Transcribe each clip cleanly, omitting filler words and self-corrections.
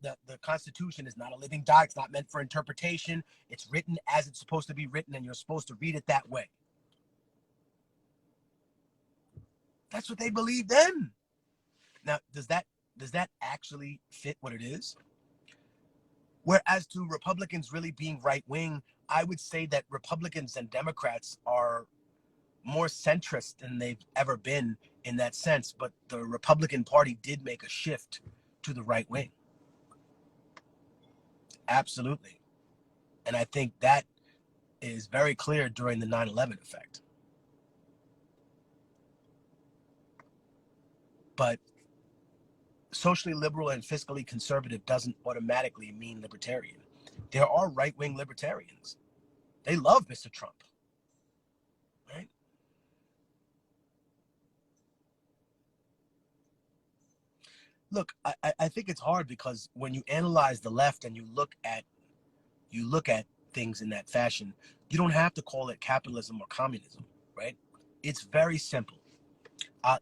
the Constitution is not a living doc. It's not meant for interpretation. It's written as it's supposed to be written, and you're supposed to read it that way. That's what they believe then. Now, does that actually fit what it is? Whereas to Republicans really being right wing, I would say that Republicans and Democrats are more centrist than they've ever been in that sense. But the Republican Party did make a shift to the right wing. Absolutely. And I think that is very clear during the 9/11 effect. But socially liberal and fiscally conservative doesn't automatically mean libertarian. There are right-wing libertarians. They love Mr. Trump, right? Look, I think it's hard because when you analyze the left and you look at things in that fashion, you don't have to call it capitalism or communism, right? It's very simple.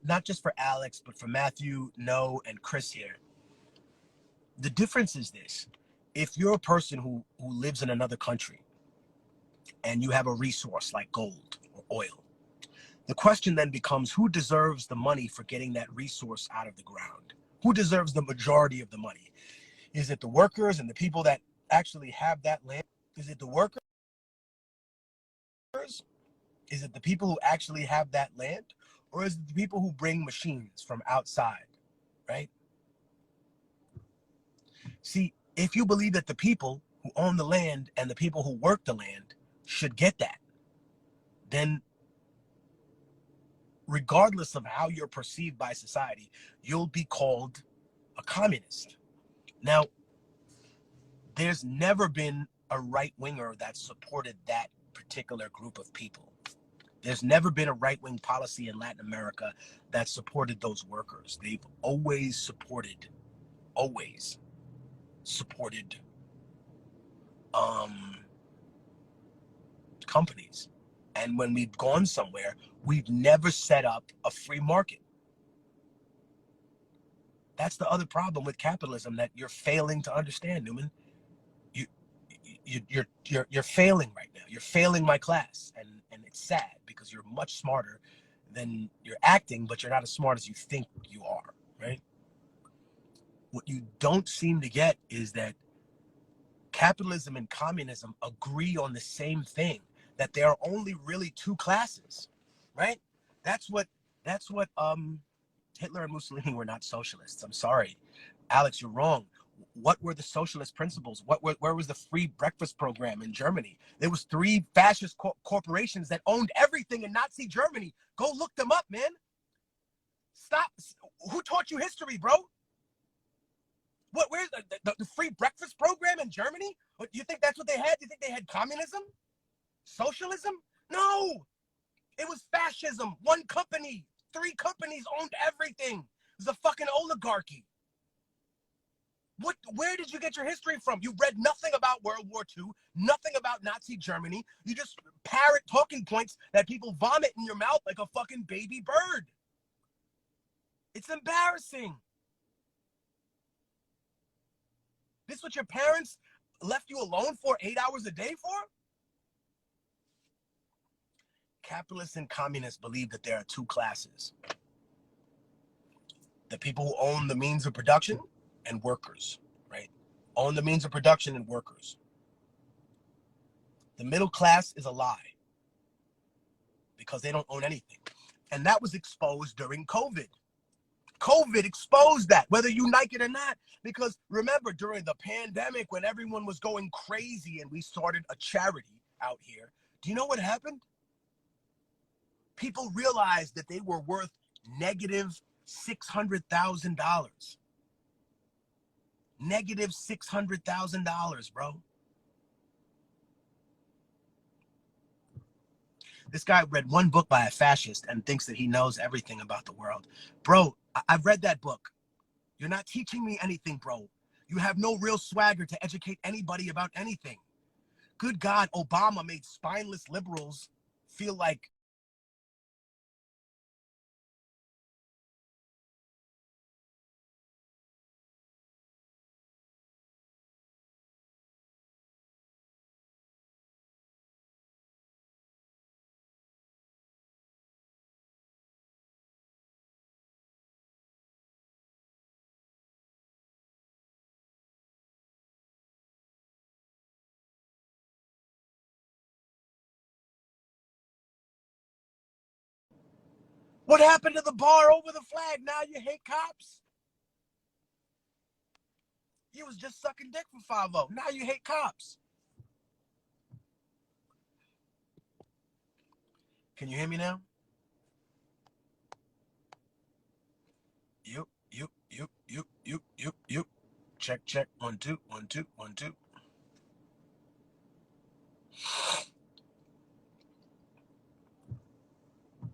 Not just for Alex, but for Matthew, No, and Chris here. The difference is this. If you're a person who lives in another country and you have a resource like gold or oil, the question then becomes, who deserves the money for getting that resource out of the ground? Who deserves the majority of the money? Is it the workers and the people that actually have that land? Is it the workers? Is it the people who actually have that land? Or is it the people who bring machines from outside, right? See, if you believe that the people who own the land and the people who work the land should get that, then regardless of how you're perceived by society, you'll be called a communist. Now, there's never been a right-winger that supported that particular group of people. There's never been a right-wing policy in Latin America that supported those workers. They've always supported companies. And when we've gone somewhere, we've never set up a free market. That's the other problem with capitalism that you're failing to understand, Newman. You're failing right now. You're failing my class, and it's sad because you're much smarter than you're acting, but you're not as smart as you think you are, right? What you don't seem to get is that capitalism and communism agree on the same thing, that there are only really two classes, right? That's what Hitler and Mussolini were not socialists. I'm sorry, Alex, you're wrong. What were the socialist principles? Where was the free breakfast program in Germany? There was three fascist corporations that owned everything in Nazi Germany. Go look them up, man. Stop. Who taught you history, bro? Where's the free breakfast program in Germany? What, you think that's what they had? You think they had communism? Socialism? No. It was fascism. One company. Three companies owned everything. It was a fucking oligarchy. Where did you get your history from? You read nothing about World War II, nothing about Nazi Germany. You just parrot talking points that people vomit in your mouth like a fucking baby bird. It's embarrassing. This is what your parents left you alone for 8 hours a day for? Capitalists and communists believe that there are two classes. The people who own the means of production and workers, right? Own the means of production and workers. The middle class is a lie because they don't own anything. And that was exposed during COVID. COVID exposed that, whether you like it or not. Because remember, during the pandemic, when everyone was going crazy and we started a charity out here, do you know what happened? People realized that they were worth negative $600,000. Negative $600,000, bro. This guy read one book by a fascist and thinks that he knows everything about the world. Bro, I've read that book. You're not teaching me anything, bro. You have no real swagger to educate anybody about anything. Good God, Obama made spineless liberals feel like What happened to the bar over the flag? Now you hate cops? You was just sucking dick for 5-0. Now you hate cops. Can you hear me now? You. Check, check. 1, 2, 1, 2, 1, 2.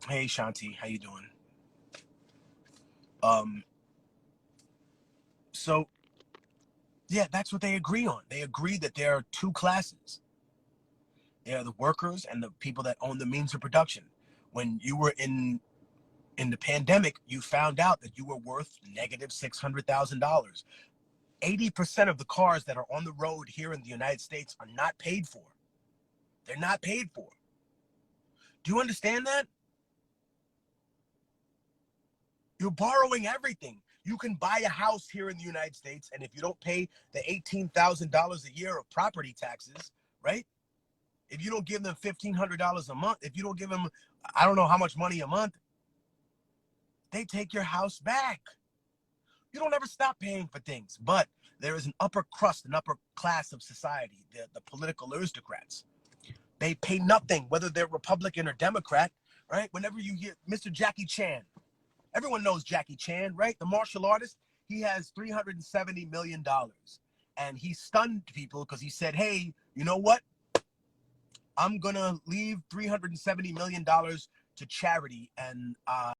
Hey, Shanti, how you doing? So, yeah, that's what they agree on. They agree that there are two classes. There are the workers and the people that own the means of production. When you were in the pandemic, you found out that you were worth negative $600,000. 80% of the cars that are on the road here in the United States are not paid for. They're not paid for. Do you understand that? You're borrowing everything. You can buy a house here in the United States, and if you don't pay the $18,000 a year of property taxes, right? If you don't give them $1,500 a month, if you don't give them, I don't know how much money a month, they take your house back. You don't ever stop paying for things, but there is an upper crust, an upper class of society, the political aristocrats. They pay nothing, whether they're Republican or Democrat, right? Whenever you hear Mr. Jackie Chan, everyone knows Jackie Chan, right? The martial artist, he has $370 million. And he stunned people because he said, hey, you know what? I'm going to leave $370 million to charity, and